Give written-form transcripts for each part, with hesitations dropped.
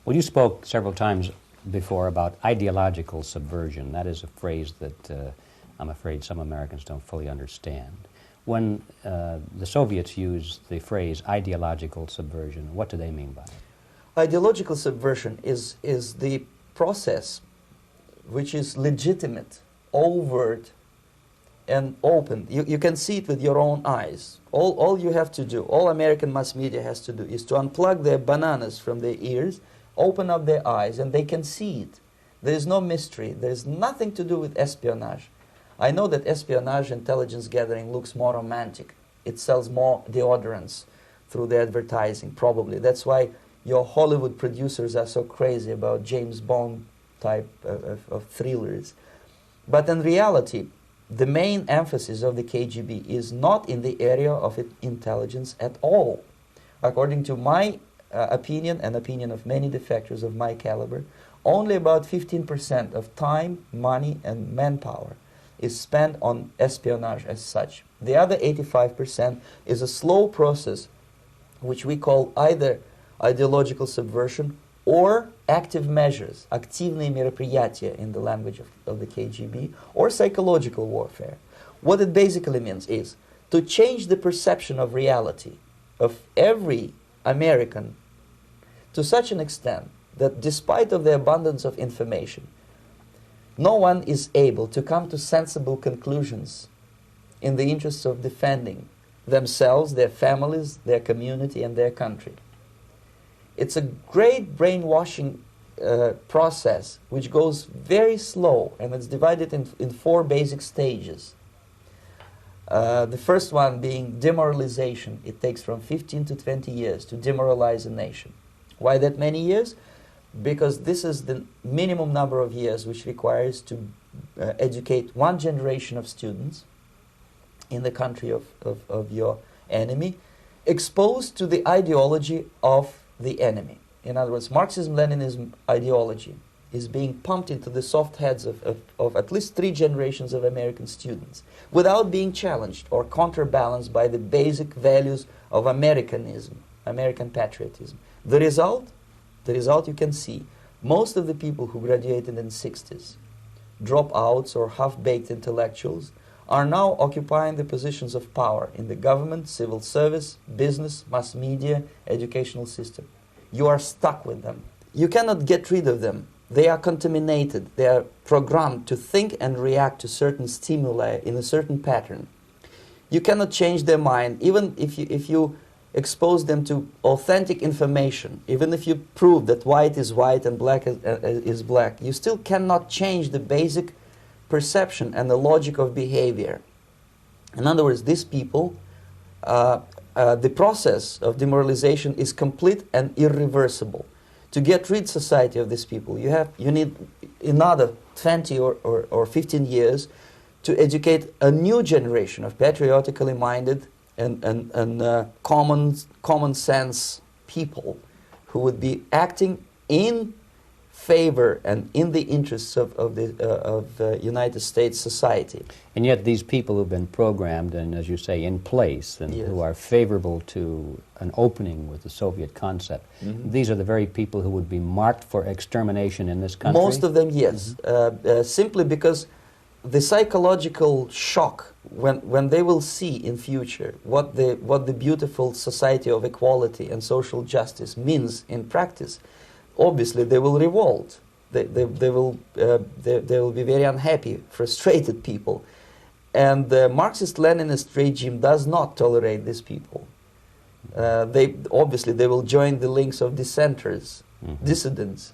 Well, you spoke several times before about ideological subversion. That is a phrase that I'm afraid some Americans don't fully understand. When the Soviets used the phrase ideological subversion, what do they mean by it? Ideological subversion is the process which is legitimate, overt, and open. You can see it with your own eyes. All you have to do, all American mass media has to do, is to unplug their bananas from their ears, open up their eyes, and they can see it. There is no mystery. There is nothing to do with espionage. I know that espionage intelligence gathering looks more romantic. It sells more deodorants through the advertising, probably. That's why your Hollywood producers are so crazy about James Bond type of thrillers. But in reality, the main emphasis of the KGB is not in the area of intelligence at all. According to my opinion and opinion of many defectors of my caliber, only about 15% of time, money, and manpower is spent on espionage as such. The other 85% is a slow process which we call either ideological subversion or active measures, активные мероприятия in the language of the KGB, or psychological warfare. What it basically means is to change the perception of reality of every American to such an extent that despite of the abundance of information, no one is able to come to sensible conclusions in the interests of defending themselves, their families, their community, and their country. It's a great brainwashing process which goes very slow, and it's divided in four basic stages. The first one being demoralization. It takes from 15 to 20 years to demoralize a nation. Why that many years? Because this is the minimum number of years which requires to educate one generation of students in the country of your enemy, exposed to the ideology of the enemy. In other words, Marxism-Leninism ideology is being pumped into the soft heads of at least 3 generations of American students without being challenged or counterbalanced by the basic values of Americanism, American patriotism. The result you can see. Most of the people who graduated in the 60s, dropouts or half-baked intellectuals, are now occupying the positions of power in the government, civil service, business, mass media, educational system. You are stuck with them. You cannot get rid of them. They are contaminated. They are programmed to think and react to certain stimuli in a certain pattern. You cannot change their mind, even if you expose them to authentic information, even if you prove that white is white and black is black, you still cannot change the basic perception and the logic of behavior. In other words, these people, the process of demoralization is complete and irreversible. To get rid society of these people, you need another 20 or 15 years to educate a new generation of patriotically minded and common sense people who would be acting in favor and in the interests of the United States society. And yet these people who've been programmed and, as you say, in place and who are favorable to an opening with the Soviet concept, these are the very people who would be marked for extermination in this country? Most of them, yes. Simply because the psychological shock when they will see in future what the beautiful society of equality and social justice means in practice, obviously they will revolt. They will be very unhappy, frustrated people, and the Marxist-Leninist regime does not tolerate these people. They will join the links of dissenters, dissidents.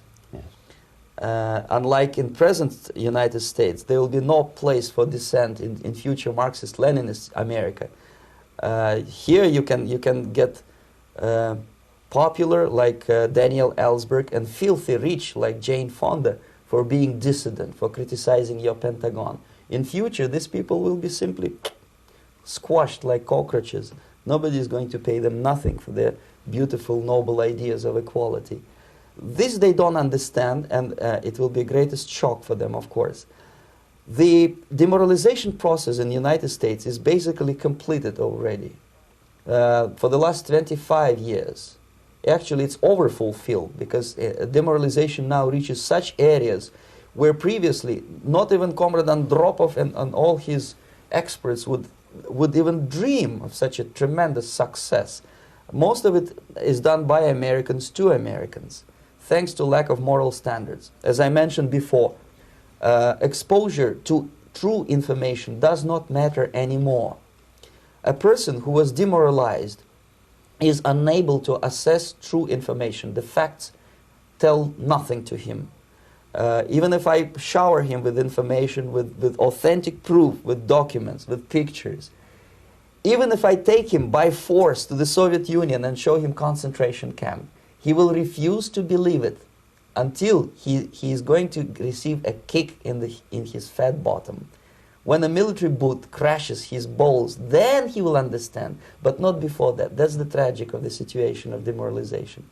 Unlike in present United States, there will be no place for dissent in future Marxist-Leninist America. Here you can get popular like Daniel Ellsberg and filthy rich like Jane Fonda for being dissident, for criticizing your Pentagon. In future, these people will be simply squashed like cockroaches. Nobody is going to pay them nothing for their beautiful, noble ideas of equality. This they don't understand, and it will be a greatest shock for them, of course. The demoralization process in the United States is basically completed already. For the last 25 years, actually it's overfulfilled, because demoralization now reaches such areas where previously not even Comrade Andropov and all his experts would even dream of such a tremendous success. Most of it is done by Americans to Americans, thanks to lack of moral standards. As I mentioned before, exposure to true information does not matter anymore. A person who was demoralized is unable to assess true information. The facts tell nothing to him. Even if I shower him with information, with authentic proof, with documents, with pictures, even if I take him by force to the Soviet Union and show him concentration camp, he will refuse to believe it until he is going to receive a kick in his fat bottom. When a military boot crashes his balls, then he will understand, but not before that. That's the tragic of the situation of demoralization.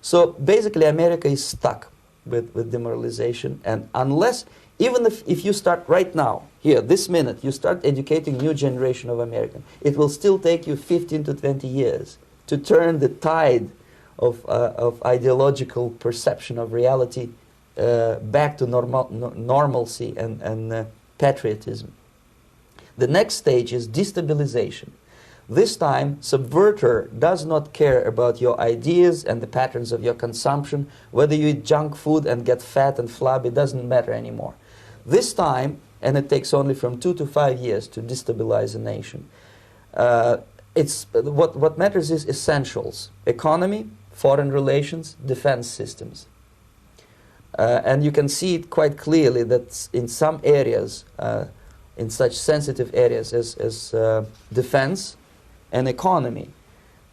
So basically America is stuck with demoralization, and unless, even if you start right now, here, this minute, you start educating new generation of Americans, it will still take you 15 to 20 years to turn the tide of ideological perception of reality back to normalcy and patriotism. The next stage is destabilization. This time, subverter does not care about your ideas and the patterns of your consumption. Whether you eat junk food and get fat and flabby, doesn't matter anymore. This time, and it takes only from 2 to 5 years to destabilize a nation, what matters is essentials: economy, foreign relations, defense systems. And you can see it quite clearly that in some areas, in such sensitive areas as defense and economy,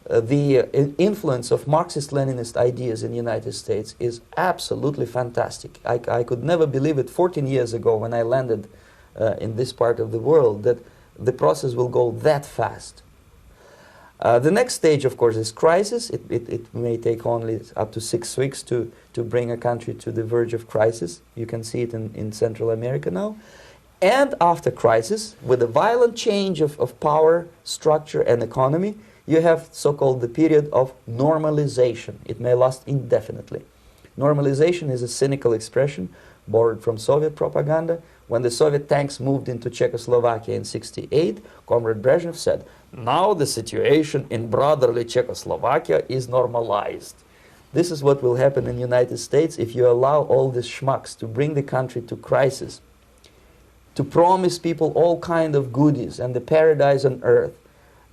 the influence of Marxist-Leninist ideas in the United States is absolutely fantastic. I could never believe it 14 years ago when I landed in this part of the world, that the process will go that fast. The next stage, of course, is crisis. It may take only up to 6 weeks to bring a country to the verge of crisis. You can see it in Central America now. And after crisis, with a violent change of power, structure, and economy, you have so-called the period of normalization. It may last indefinitely. Normalization is a cynical expression borrowed from Soviet propaganda. When the Soviet tanks moved into Czechoslovakia in '68, Comrade Brezhnev said, "Now the situation in brotherly Czechoslovakia is normalized." This is what will happen in the United States if you allow all these schmucks to bring the country to crisis, to promise people all kind of goodies and the paradise on earth,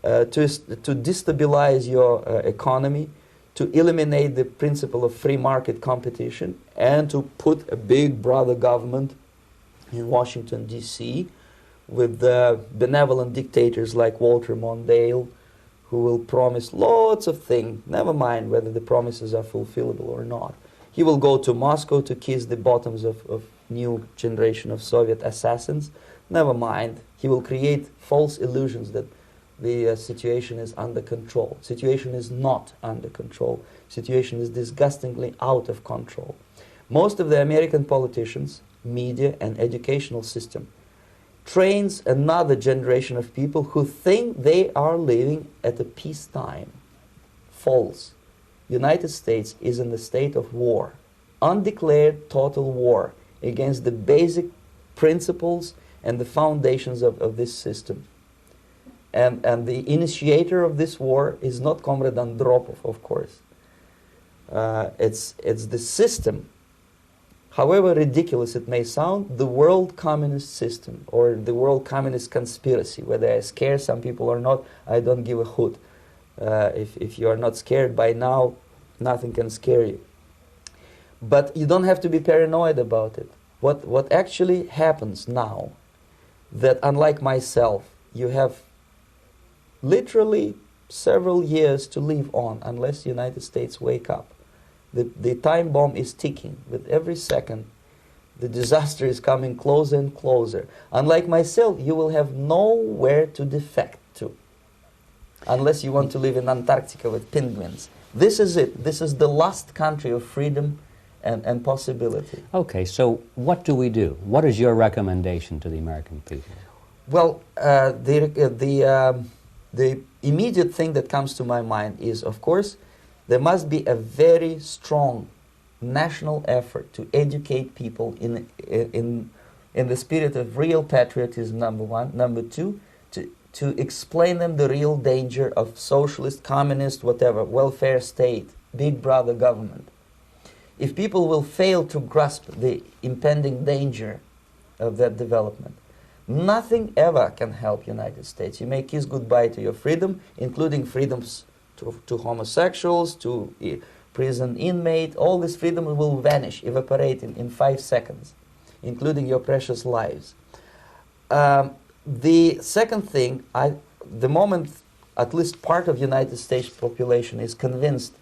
to destabilize your economy, to eliminate the principle of free market competition, and to put a big brother government in Washington, D.C., with benevolent dictators like Walter Mondale, who will promise lots of things, never mind whether the promises are fulfillable or not. He will go to Moscow to kiss the bottoms of new generation of Soviet assassins. Never mind. He will create false illusions that the situation is under control. Situation is not under control. Situation is disgustingly out of control. Most of the American politicians, media, and educational system trains another generation of people who think they are living at a peacetime. False. United States is in the state of war, undeclared total war against the basic principles and the foundations of this system. And the initiator of this war is not Comrade Andropov, of course. It's the system. However ridiculous it may sound, the world communist system or the world communist conspiracy, whether I scare some people or not, I don't give a hoot. If you are not scared by now, nothing can scare you. But you don't have to be paranoid about it. What actually happens now, that unlike myself, you have literally several years to live on unless the United States wake up. The time bomb is ticking. With every second, the disaster is coming closer and closer. Unlike myself, you will have nowhere to defect to, unless you want to live in Antarctica with penguins. This is it. This is the last country of freedom and possibility. Okay, so what do we do? What is your recommendation to the American people? Well, the immediate thing that comes to my mind is, of course, There must be a very strong national effort to educate people in the spirit of real patriotism, number one. Number two, to explain them the real danger of socialist, communist, whatever, welfare state, big brother government. If people will fail to grasp the impending danger of that development, nothing ever can help United States. You may kiss goodbye to your freedom, including freedoms to homosexuals, to prison inmate. All this freedom will vanish, evaporate in 5 seconds, including your precious lives. The second thing, the moment at least part of United States population is convinced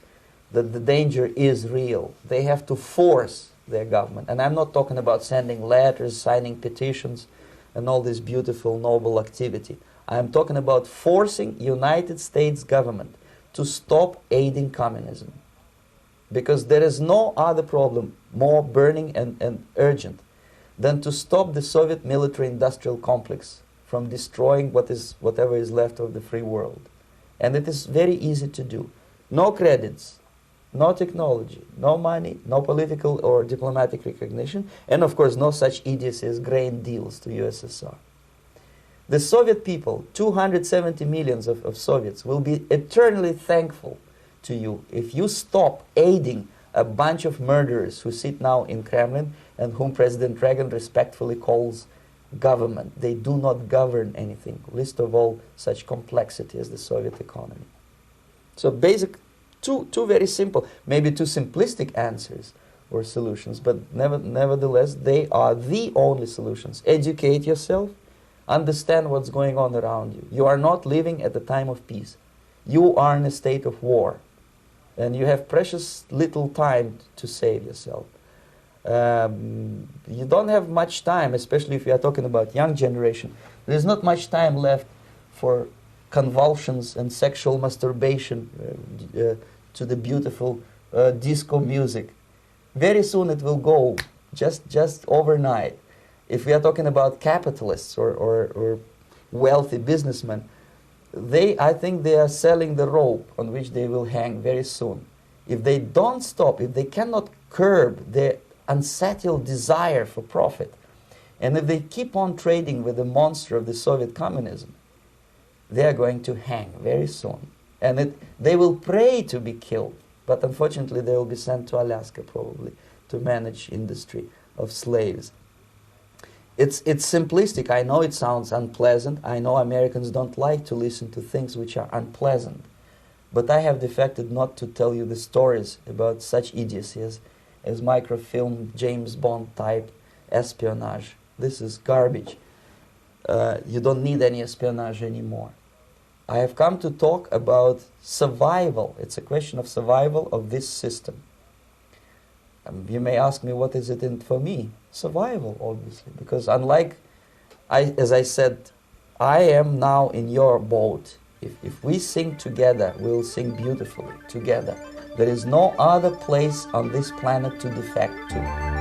that the danger is real, they have to force their government. And I'm not talking about sending letters, signing petitions, and all this beautiful, noble activity. I'm talking about forcing United States government to stop aiding communism. Because there is no other problem more burning and urgent than to stop the Soviet military-industrial complex from destroying whatever is left of the free world. And it is very easy to do. No credits, no technology, no money, no political or diplomatic recognition, and of course no such idiocy as grain deals to USSR. The Soviet people, 270 millions of Soviets, will be eternally thankful to you if you stop aiding a bunch of murderers who sit now in Kremlin and whom President Reagan respectfully calls government. They do not govern anything, least of all such complexity as the Soviet economy. So basic, two very simple, maybe too simplistic answers or solutions, but nevertheless they are the only solutions. Educate yourself, understand what's going on around you. You are not living at the time of peace. You are in a state of war, and you have precious little time to save yourself. You don't have much time, especially if you are talking about young generation. There's not much time left for convulsions and sexual masturbation to the beautiful disco music. Very soon it will go, just overnight. If we are talking about capitalists or wealthy businessmen, I think they are selling the rope on which they will hang very soon. If they don't stop, if they cannot curb their unsettled desire for profit, and if they keep on trading with the monster of the Soviet communism, they are going to hang very soon. And they will pray to be killed, but unfortunately they will be sent to Alaska probably to manage industry of slaves. It's simplistic. I know it sounds unpleasant. I know Americans don't like to listen to things which are unpleasant. But I have defected not to tell you the stories about such idiocy as microfilm, James Bond type espionage. This is garbage. You don't need any espionage anymore. I have come to talk about survival. It's a question of survival of this system. You may ask me, what is it in for me? Survival, obviously, because unlike, as I said, I am now in your boat. If we sing together, we'll sing beautifully together. There is no other place on this planet to defect to.